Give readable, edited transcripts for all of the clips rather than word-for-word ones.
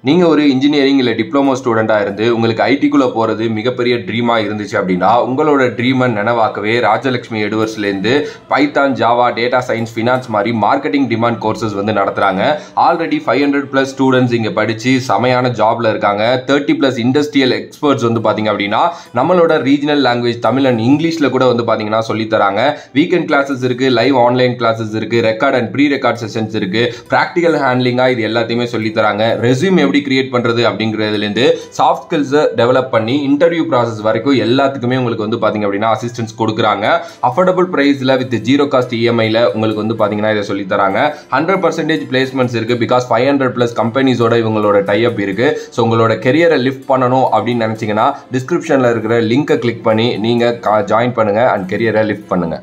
நீங்கள் ஒரு இன்ஜினியரிங் இல்லை டிப்ளமோ ஸ்டூடெண்ட்டாக இருந்து உங்களுக்கு ஐடிக்குள்ளே போகிறது மிகப்பெரிய ட்ரீமாக இருந்துச்சு அப்படின்னா உங்களோட ட்ரீமை நினைவாக்கவே ராஜலட்சுமி எட்வர்ட்ஸ்லேருந்து Python, Java, data science, finance மாதிரி மார்க்கெட்டிங் டிமாண்ட் கோர்சஸ் வந்து நடத்துகிறாங்க. ஆல்ரெடி 500+ ஸ்டூடெண்ட்ஸ் இங்கே படித்து செமையான ஜாபில் இருக்காங்க. 30+ இண்டஸ்ட்ரியல் எக்ஸ்பர்ட்ஸ் வந்து பார்த்தீங்க அப்படின்னா நம்மளோட ரீஜனல் லாங்குவேஜ் தமிழ் அண்ட் இங்கிலீஷில் கூட வந்து பார்த்தீங்கன்னா சொல்லித்தராங்க. வீக்கெண்ட் கிளாஸஸ் இருக்குது, லைவ் ஆன்லைன் கிளாஸஸ் இருக்குது, record and pre record sessions இருக்குது, ப்ராக்டிக்கல் ஹேண்ட்லிங்காக இது எல்லாத்தையுமே சொல்லித்தராங்க. ரெஸ்யூம் எப்படி கிரியேட் பண்றது அப்படிங்கிறதுலேருந்து சாஃப்ட் ஸ்கில்ஸை டெவலப் பண்ணி இன்டர்வியூ ப்ராசஸ் வரைக்கும் எல்லாத்துக்குமே உங்களுக்கு வந்து பார்த்தீங்க அப்படின்னா அசிஸ்டன்ஸ் கொடுக்குறாங்க. அஃபோர்டபுள் ப்ரைஸில் வித் 0 காஸ்ட் இஎம்ஐயில் உங்களுக்கு வந்து பார்த்தீங்கன்னா இதை சொல்லி தராங்க. 100% பிளேஸ்மெண்ட்ஸ் இருக்கு. பிகாஸ் 500+ கம்பெனிஸோட இவங்களோட டைப் இருக்கு. ஸோ உங்களோட கெரியரை லிஃப்ட் பண்ணணும் அப்படின்னு நினைச்சீங்கன்னா டிஸ்கிரிப்ஷனில் இருக்கிற லிங்கை கிளிக் பண்ணி நீங்க ஜாயின் பண்ணுங்க அண்ட் கெரியரை லிஃப்ட் பண்ணுங்க.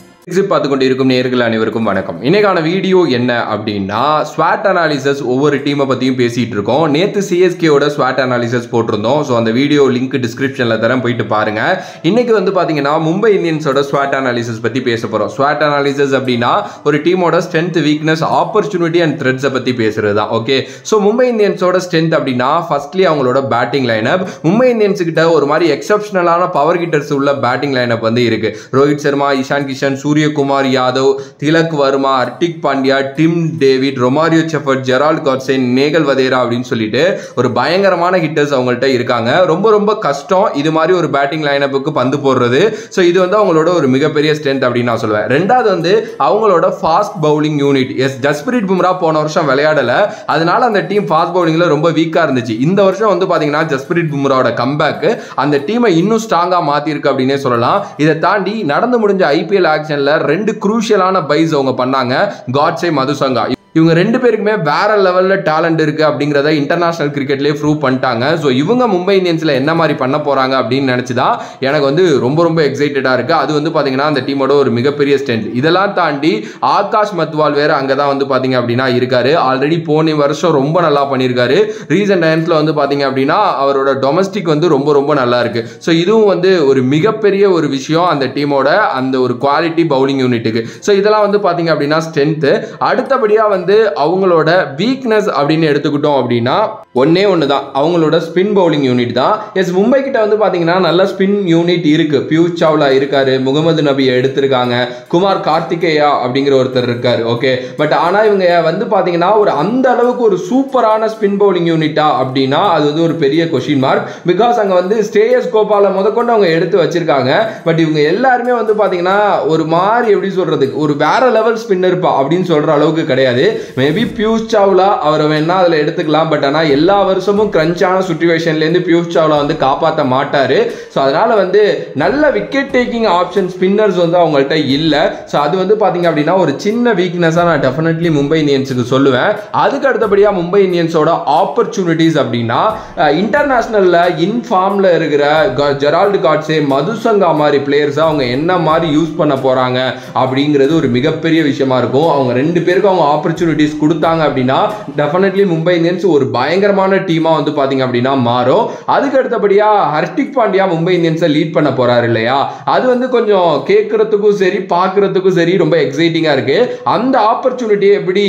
பார்த்து கொண்டு இருக்கும் நேயர்கள் அனைவருக்கும் வணக்கம். இன்னைக்கான வீடியோ என்ன அப்படின்னா ஸ்வாட் அனாலிசிஸ், ஒவ்வொரு டீமை பற்றியும் பேசிட்டு இருக்கோம். நேற்று சிஎஸ்கேயோட ஸ்வாட் அனாலிசிஸ் போட்டிருந்தோம். ஸோ அந்த வீடியோ லிங்க் டிஸ்கிரிப்ஷனில் தரேன், போயிட்டு பாருங்க. இன்னைக்கு வந்து பார்த்தீங்கன்னா மும்பை இந்தியன்ஸோட ஸ்வாட் அனாலிசிஸ் பற்றி பேச போகிறோம். ஸ்வாட் அனாலிசிஸ் அப்படின்னா ஒரு டீமோட ஸ்ட்ரென்த், வீக்னஸ், ஆப்பர்ச்சுனிட்டி அண்ட் த்ரெட்ஸை பற்றி பேசுறது தான். ஓகே, ஸோ மும்பை இந்தியன்ஸோட ஸ்ட்ரென்த் அப்படின்னா ஃபர்ஸ்ட்லி அவங்களோட பேட்டிங் லைனப். மும்பை இந்தியன்ஸ் கிட்ட ஒரு மாதிரி எக்ஸப்ஷனலான பவர் ஹிட்டர்ஸ் உள்ள பேட்டிங் லைனப் வந்து இருக்கு. Rohit Sharma, Ishan Kishan, Suryakumar Yadav, Tilak Varma, Hardik Pandya, Tim David, Romario Shepherd, Gerald Coetzee, Nehal Wadhera அப்படின்னு சொல்லிட்டு ஒரு பயங்கரமான ஹிட்டர்ஸ் அவங்கள்ட்ட இருக்காங்க. ரொம்ப ரொம்ப கஷ்டம் இது மாதிரி ஒரு பேட்டிங் லைனப்புக்கு பந்து போடுறது. ஸோ இது வந்து அவங்களோட ஒரு மிகப்பெரிய ஸ்ட்ரென்த் அப்படின்னு நான் சொல்லுவேன். ரெண்டாவது வந்து அவங்களோட fast bowling unit. Jasprit Bumrah போன வருஷம் விளையாடல, அதனால அந்த டீம் ஃபாஸ்ட் பவுலிங்ல ரொம்ப வீக்கா இருந்துச்சு. இந்த வருஷம் வந்து பாத்தீங்கன்னா ஜஸ்பிரீத் பும்ராவோட கம்பேக் அந்த டீமை இன்னும் ஸ்ட்ராங்கா மாத்திருக்கு அப்படின்னே சொல்லலாம். இதை தாண்டி நடந்து முடிஞ்ச ஐபிஎல் ஆக்ஷன்ல 2 குரூஷியலான பைஸ் அவங்க பண்ணாங்க, காட்சே, மதுசங்கா. இவங்க 2 பேருக்குமே வேற லெவல்ல டேலண்ட் இருக்கு அப்படிங்கறத இன்டர்நேஷனல் கிரிக்கெட்லயே ப்ரூவ் பண்ணிட்டாங்க. ஸோ இவங்க மும்பை இந்தியன்ஸ்ல என்ன மாதிரி பண்ண போறாங்க அப்படின்னு நினைச்சுதான் எனக்கு வந்து ரொம்ப ரொம்ப எக்ஸைட்டடா இருக்கு. அது வந்து பாத்தீங்கன்னா அந்த டீமோட ஒரு மிகப்பெரிய ஸ்ட்ரென்த். இதெல்லாம் தாண்டி ஆகாஷ் மத்வால் வேற அங்கதான் வந்து பாத்தீங்க அப்படின்னா இருக்காரு. ஆல்ரெடி போன வருஷம் ரொம்ப நல்லா பண்ணியிருக்காரு. ரீசன்ட் டைம்ஸ்ல வந்து பாத்தீங்க அப்படின்னா அவரோட டொமஸ்டிக் வந்து ரொம்ப ரொம்ப நல்லா இருக்கு. ஸோ இதுவும் வந்து ஒரு மிகப்பெரிய ஒரு விஷயம் அந்த டீமோட அந்த ஒரு குவாலிட்டி பவுலிங் யூனிட்டுக்கு. ஸோ இதெல்லாம் வந்து பாத்தீங்க அப்படின்னா ஸ்ட்ரென்த். அடுத்தபடியா வந்து அவங்களோட வீக்னஸ் அப்படின்னு எடுத்துக்கிட்டோம் அப்படின்னா ஒண்ணு தான், அவங்களோட ஸ்பின் பவுலிங் யூனிட் தான். எஸ், மும்பை கிட்ட வந்து பாத்தீங்கன்னா நல்ல ஸ்பின் யூனிட் இருக்கு. பியூஷ் சாவ்லா இருக்காரு, முகமது நபியை எடுத்திருக்காங்க, குமார் கார்த்திகேயா அப்படிங்கிற ஒருத்தர் இருக்காரு. ஓகே, பட் ஆனா இவங்க வந்து பாத்தீங்கன்னா ஒரு அந்த அளவுக்கு ஒரு சூப்பரான ஸ்பின் பவுலிங் யூனிட்டா அப்படின்னா அது வந்து ஒரு பெரிய கொஸ்டின் மார்க். பிகாஸ் அங்க வந்து ஸ்ரேயஸ் கோபால முதற்கொண்டு அவங்க எடுத்து வச்சிருக்காங்க. பட் இவங்க எல்லாருமே வந்து பாத்தீங்கன்னா ஒரு மாதிரி எப்படி சொல்றது, ஒரு வேற லெவல் ஸ்பின்னர் அப்படின்னு சொல்ற அளவுக்கு கிடையாது. மேபி பியூஷ் சாவ்லா அவரை வேணா அதுல எடுத்துக்கலாம். பட் ஆனா எல்லா வருஷமும் கிரன்ச்சான சிச்சுவேஷன்ல இருந்து பியூஷ் சாவ்லா வந்து காப்பாற்ற மாட்டாரு. ஸோ அதனால வந்து நல்ல விக்கெட் டேக்கிங் ஆப்ஷன் ஸ்பின்னர்ஸ் வந்து அவங்கள்ட்ட இல்ல. ஸோ அது வந்து பாத்தீங்க அப்படின்னா ஒரு சின்ன வீக்னஸா நான் டெஃபினெட்லி மும்பை இந்தியன்ஸுக்கு சொல்லுவேன். அதுக்கு அடுத்தபடியா மும்பை இந்தியன்ஸோட ஆப்பர்ச்சுனிட்டிஸ் அப்படின்னா இன்டர்நேஷனல்ல இன்ஃபார்ம்ல இருக்கிற ஜெரால்ட் காட்சே, மதுசங்கா மாதிரி பிளேயர்ஸ் அவங்க என்ன மாதிரி யூஸ் பண்ண போறாங்க அப்படிங்கிறது ஒரு மிகப்பெரிய விஷயமா இருக்கும். அவங்க 2 பேருக்கு அவங்க ஆப்பர்ச்சுனிட்டிஸ் கொடுத்தாங்க அப்படின்னா டெஃபினெட்லி மும்பை இந்தியன்ஸ் ஒரு பயங்கரமான டீமா வந்து பாத்தீங்க அப்படின்னா மாறும். அதுக்கு அடுத்தபடியா ஹர்திக் பாண்டியா மும்பை இந்தியன்ஸை லீட் பண்ண போறாரு இல்லையா, அது வந்து கொஞ்சம் கேட்கறதுக்கும் சரி பார்க்கறதுக்கும் சரி ரொம்ப எக்ஸைட்டிங்கா இருக்கு. அந்த ஆப்பர்ச்சுனிட்டியை எப்படி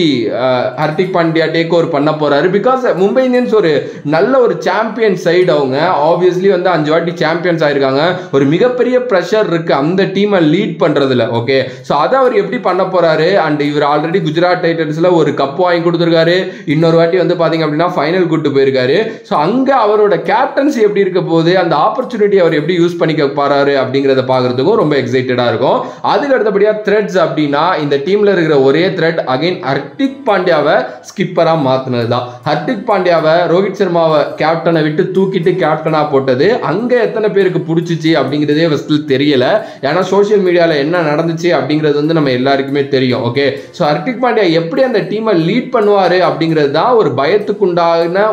ஹர்திக் பாண்டியா டேக் ஓவர் பண்ண போறாரு. பிகாஸ் மும்பை இந்தியன்ஸ் ஒரு நல்ல ஒரு சாம்பியன் சைடு. அவங்க ஆப்வியஸ்லி வந்து 5 வாட்டி சாம்பியன்ஸ் ஆயிருக்காங்க. ஒரு மிகப்பெரிய பிரஷர் இருக்கு அந்த டீமை லீட் பண்றதுல. ஓகே, சோ அதை அவர் எப்படி பண்ண போறாரு. அண்ட் இவர் ஆல்ரெடி குஜராத் டைட்டன்ஸ்ல ஒரு கப் வாங்கி கொடுத்திருக்காரு. இன்னொரு வாட்டி வந்து பாத்தீங்க அப்படின்னா ஃபைனல் கூட்டு போயிருக்காரு. சோ அங்க அவரோட கேப்டன்சி எப்படி இருக்க போகுது, அந்த ஆப்பர்ச்சுனிட்டி அவர் எப்படி யூஸ் பண்ணிக்க போறாரு அப்படிங்கறத பாக்குறதுக்கும் ரொம்ப எக்ஸைட்டடா இருக்கும். அதுக்கு அடுத்தபடியா த்ரெட்ஸ் அப்படின்னா இந்த டீம்ல இருக்கிற ஒரே த்ரெட் அகைன் ஹர்திக் பாண்டியாவை ஸ்கிப்பரா மாத்தினதுதான். ஹர்திக் பாண்டியாவை ரோஹித் சர்மாவை கேப்டனை விட்டு தூக்கிட்டு கேப்டனா போட்டது அங்க எத்தனை பேருக்கு பிடிச்சிச்சு அப்படிங்கிறதே ஃபர்ஸ்ட்ல தெரியல. ஏன்னா சோசியல் மீடியால என்ன நடந்துச்சு அப்படிங்கிறது வந்து நம்ம எல்லாருக்குமே தெரியும். ஓகே, சோ ஹர்திக் பாண்டியா எப்படி அந்த டீமை லீட் பண்ணுவாரு அப்படிங்கிறது தான் ஒரு பயத்துக்குண்டான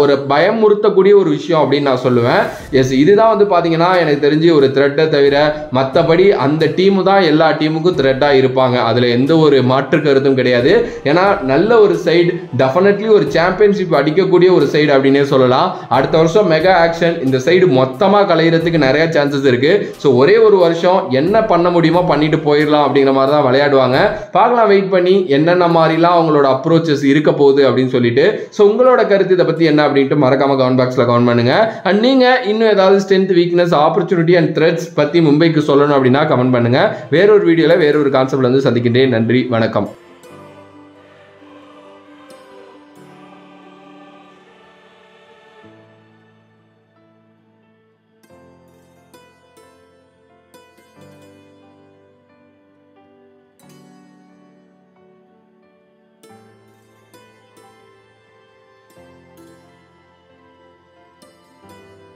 ஒரு பயமுறுத்தக்கூடிய ஒரு விஷயம் அப்படின்னு நான் சொல்லுவேன். எஸ், இதுதான் வந்து பாத்தீங்கன்னா எனக்கு தெரிஞ்சு ஒரு த்ரெட்டை தவிர மற்றபடி அந்த டீமு தான் எல்லா டீமுக்கும் த்ரெட்டா இருப்பாங்க. அதுல எந்த ஒரு மாற்று கருத்தும் கிடையாது. ஏன்னா நல்ல ஒரு சைடு, டெஃபினெட்லி ஒரு சாம்பியன்ஷிப் அடிக்கக்கூடிய ஒரு சைடு அப்படின்னே சொல்லலாம். அடுத்த வருஷம் மெகா ஆக்ஷன் இந்த சைடு மொத்தமா கலையிறதுக்கு நிறைய சான்சஸ் இருக்கு. ஸோ ஒரே ஒரு வருஷம் என்ன பண்ண முடியுமோ பண்ணிட்டு போயிடலாம் அப்படிங்கிற மாதிரி தான் விளையாடுவாங்க. பார்க்கலாம், வெயிட் பண்ணி என்னென்ன மாதிரி மாதிரிலாம் அவங்களோட அப்ரோச்சஸ் இருக்க போகுது அப்படின்னு சொல்லிட்டு. ஸோ உங்களோட கருத்து இதை பற்றி என்ன அப்படின்ட்டு மறக்காம கமெண்ட் பாக்ஸில் கமெண்ட் பண்ணுங்க. அண்ட் நீங்கள் இன்னும் ஏதாவது strength, weakness, opportunity and threads பற்றி மும்பைக்கு சொல்லணும் அப்படின்னா கமெண்ட் பண்ணுங்க. வேறொரு வீடியோவில் வேறொரு கான்செப்ட்ல வந்து சந்திக்கின்றேன். நன்றி, வணக்கம்.